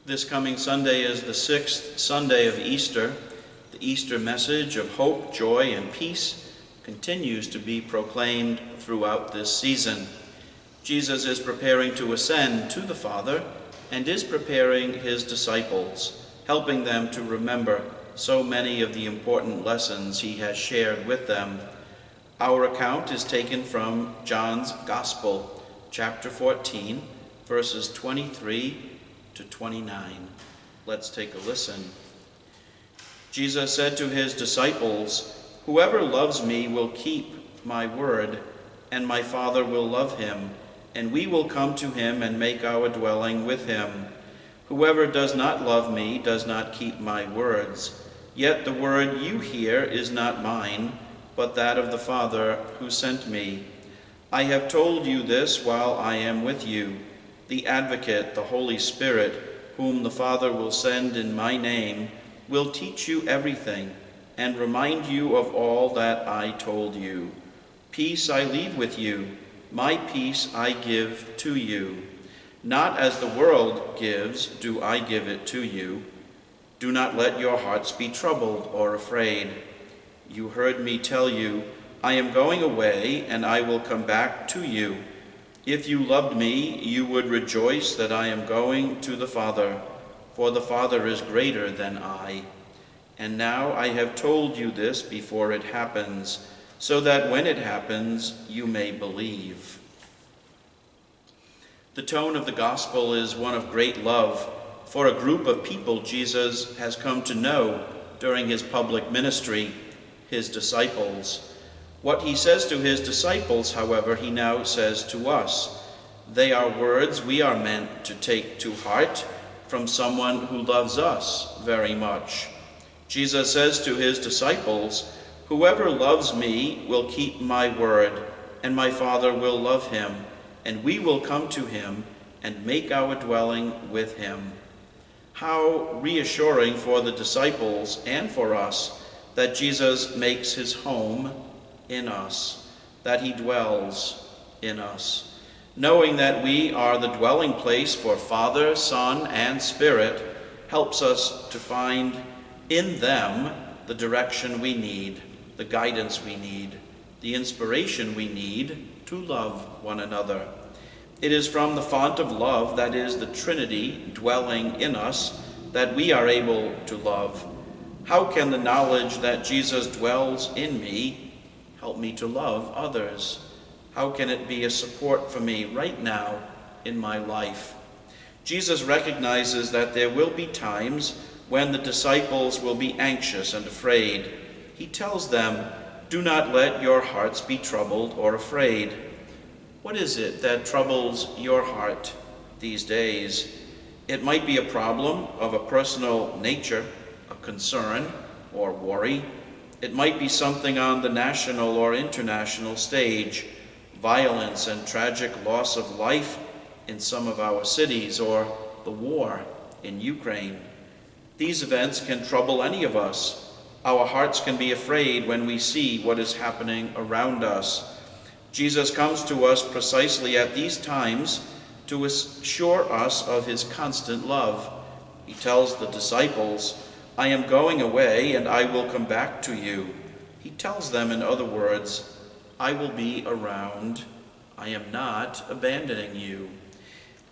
This coming Sunday is the 6th Sunday of Easter. The Easter message of hope, joy, and peace continues to be proclaimed throughout this season. Jesus is preparing to ascend to the Father and is preparing his disciples, helping them to remember so many of the important lessons he has shared with them. Our account is taken from John's Gospel, chapter 14, verses 23 to 29. Let's take a listen. Jesus said to his disciples, "Whoever loves me will keep my word, and my Father will love him, and we will come to him and make our dwelling with him. Whoever does not love me does not keep my words. Yet the word you hear is not mine, but that of the Father who sent me. I have told you this while I am with you. The Advocate, the Holy Spirit, whom the Father will send in my name, will teach you everything and remind you of all that I told you. Peace I leave with you, my peace I give to you. Not as the world gives do I give it to you. Do not let your hearts be troubled or afraid. You heard me tell you, I am going away and I will come back to you. If you loved me, you would rejoice that I am going to the Father, for the Father is greater than I. And now I have told you this before it happens, so that when it happens, you may believe." The tone of the gospel is one of great love for a group of people Jesus has come to know during his public ministry, his disciples. What he says to his disciples, however, he now says to us. They are words we are meant to take to heart from someone who loves us very much. Jesus says to his disciples, "Whoever loves me will keep my word, and my Father will love him, and we will come to him and make our dwelling with him." How reassuring for the disciples and for us that Jesus makes his home in us, that he dwells in us. Knowing that we are the dwelling place for Father, Son, and Spirit helps us to find in them the direction we need, the guidance we need, the inspiration we need to love one another. It is from the font of love, that is the Trinity dwelling in us, that we are able to love. How can the knowledge that Jesus dwells in me help me to love others? How can it be a support for me right now in my life? Jesus recognizes that there will be times when the disciples will be anxious and afraid. He tells them, "Do not let your hearts be troubled or afraid." What is it that troubles your heart these days? It might be a problem of a personal nature, a concern or worry. It might be something on the national or international stage, violence and tragic loss of life in some of our cities, or the war in Ukraine. These events can trouble any of us. Our hearts can be afraid when we see what is happening around us. Jesus comes to us precisely at these times to assure us of his constant love. He tells the disciples, "I am going away and I will come back to you." He tells them, in other words, I will be around. I am not abandoning you.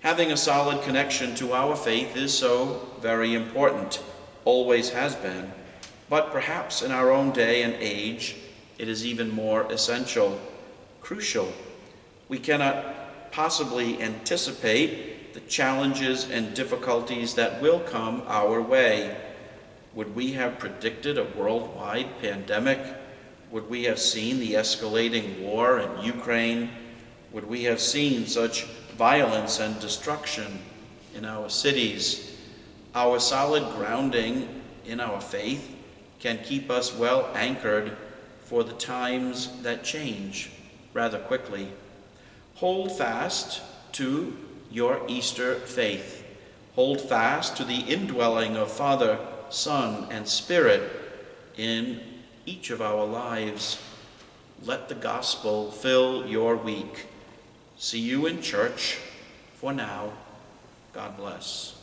Having a solid connection to our faith is so very important, always has been, but perhaps in our own day and age, it is even more essential, crucial. We cannot possibly anticipate the challenges and difficulties that will come our way. Would we have predicted a worldwide pandemic? Would we have seen the escalating war in Ukraine? Would we have seen such violence and destruction in our cities? Our solid grounding in our faith can keep us well anchored for the times that change rather quickly. Hold fast to your Easter faith. Hold fast to the indwelling of Father, Son, and Spirit in each of our lives. Let the gospel fill your week. See you in church. For now, God bless.